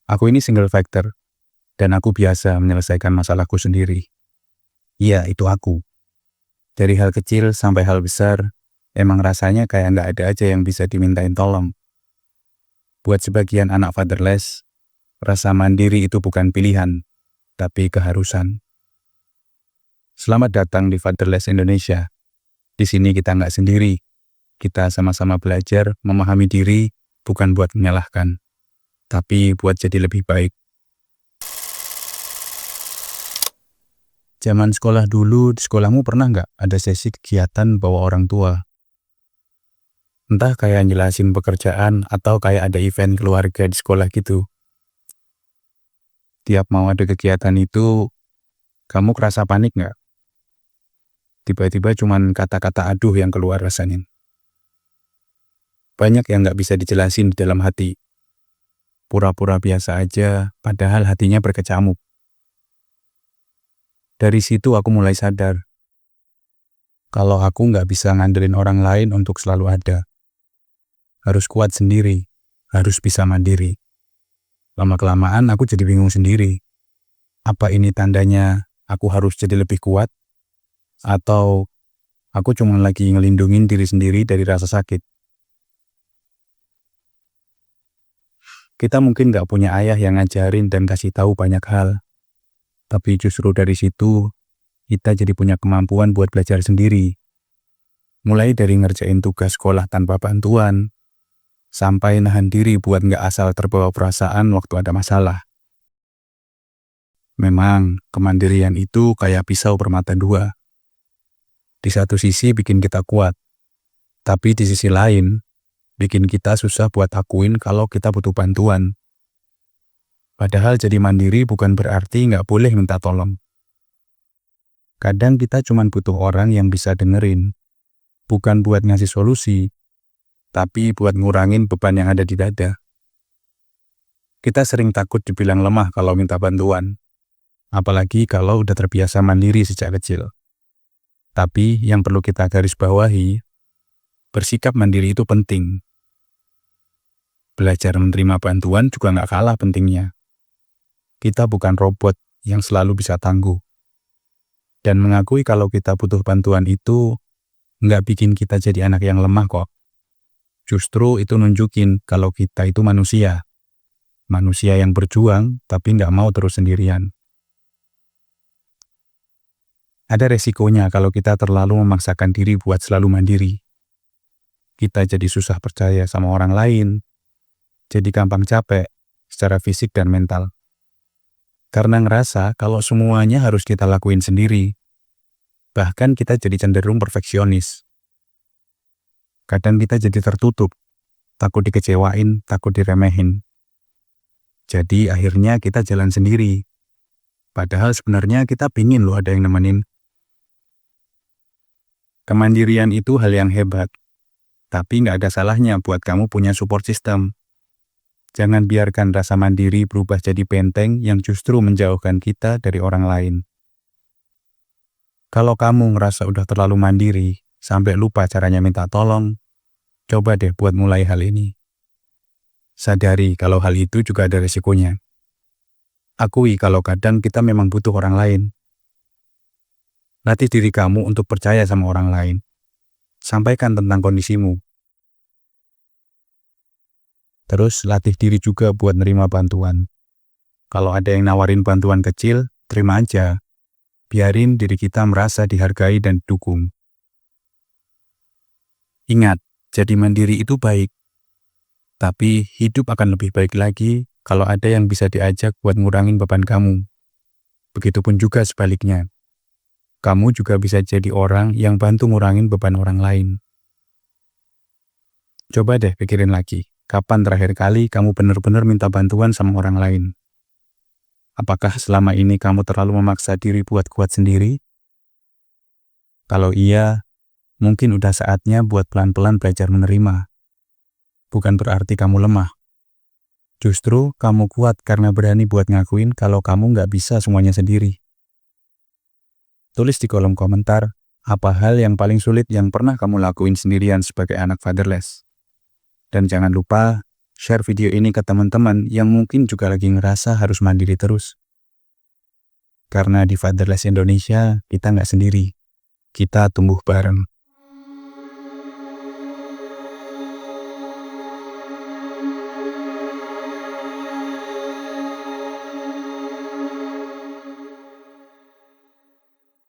Aku ini single factor, dan aku biasa menyelesaikan masalahku sendiri. Iya, itu aku. Dari hal kecil sampai hal besar, emang rasanya kayak nggak ada aja yang bisa dimintain tolong. Buat sebagian anak fatherless, rasa mandiri itu bukan pilihan, tapi keharusan. Selamat datang di Fatherless Indonesia. Di sini kita nggak sendiri. Kita sama-sama belajar memahami diri, bukan buat menyalahkan, tapi buat jadi lebih baik. Zaman sekolah dulu, di sekolahmu pernah nggak ada sesi kegiatan bawa orang tua? Entah kayak jelasin pekerjaan atau kayak ada event keluarga di sekolah gitu. Tiap mau ada kegiatan itu, kamu kerasa panik nggak? Tiba-tiba cuman kata-kata aduh yang keluar rasanya. Banyak yang nggak bisa dijelasin di dalam hati. Pura-pura biasa aja, padahal hatinya berkecamuk. Dari situ aku mulai sadar, kalau aku nggak bisa ngandelin orang lain untuk selalu ada. Harus kuat sendiri, harus bisa mandiri. Lama-kelamaan aku jadi bingung sendiri. Apa ini tandanya aku harus jadi lebih kuat? Atau aku cuma lagi ngelindungin diri sendiri dari rasa sakit? Kita mungkin nggak punya ayah yang ngajarin dan kasih tahu banyak hal. Tapi justru dari situ, kita jadi punya kemampuan buat belajar sendiri. Mulai dari ngerjain tugas sekolah tanpa bantuan, sampai nahan diri buat nggak asal terbawa perasaan waktu ada masalah. Memang, kemandirian itu kayak pisau bermata dua. Di satu sisi bikin kita kuat, tapi di sisi lain, bikin kita susah buat akuin kalau kita butuh bantuan. Padahal jadi mandiri bukan berarti nggak boleh minta tolong. Kadang kita cuma butuh orang yang bisa dengerin, bukan buat ngasih solusi, tapi buat ngurangin beban yang ada di dada. Kita sering takut dibilang lemah kalau minta bantuan, apalagi kalau udah terbiasa mandiri sejak kecil. Tapi yang perlu kita garis bawahi, bersikap mandiri itu penting. Belajar menerima bantuan juga nggak kalah pentingnya. Kita bukan robot yang selalu bisa tangguh. Dan mengakui kalau kita butuh bantuan itu nggak bikin kita jadi anak yang lemah kok. Justru itu nunjukin kalau kita itu manusia. Manusia yang berjuang tapi nggak mau terus sendirian. Ada resikonya kalau kita terlalu memaksakan diri buat selalu mandiri. Kita jadi susah percaya sama orang lain, jadi gampang capek secara fisik dan mental. Karena ngerasa kalau semuanya harus kita lakuin sendiri. Bahkan kita jadi cenderung perfeksionis. Kadang kita jadi tertutup, takut dikecewain, takut diremehin. Jadi akhirnya kita jalan sendiri. Padahal sebenarnya kita pingin loh ada yang nemenin. Kemandirian itu hal yang hebat, tapi nggak ada salahnya buat kamu punya support system. Jangan biarkan rasa mandiri berubah jadi benteng yang justru menjauhkan kita dari orang lain. Kalau kamu ngerasa udah terlalu mandiri, sampai lupa caranya minta tolong, coba deh buat mulai hal ini. Sadari kalau hal itu juga ada resikonya. Akui kalau kadang kita memang butuh orang lain. Latih diri kamu untuk percaya sama orang lain. Sampaikan tentang kondisimu. Terus latih diri juga buat nerima bantuan. Kalau ada yang nawarin bantuan kecil, terima aja. Biarin diri kita merasa dihargai dan didukung. Ingat, jadi mandiri itu baik. Tapi hidup akan lebih baik lagi kalau ada yang bisa diajak buat ngurangin beban kamu. Begitupun juga sebaliknya. Kamu juga bisa jadi orang yang bantu ngurangin beban orang lain. Coba deh pikirin lagi, kapan terakhir kali kamu benar-benar minta bantuan sama orang lain? Apakah selama ini kamu terlalu memaksa diri buat kuat sendiri? Kalau iya, mungkin udah saatnya buat pelan-pelan belajar menerima. Bukan berarti kamu lemah. Justru kamu kuat karena berani buat ngakuin kalau kamu nggak bisa semuanya sendiri. Tulis di kolom komentar, apa hal yang paling sulit yang pernah kamu lakuin sendirian sebagai anak fatherless. Dan jangan lupa, Share video ini ke teman-teman yang mungkin juga lagi ngerasa harus mandiri terus. Karena di Fatherless Indonesia, kita nggak sendiri. Kita tumbuh bareng.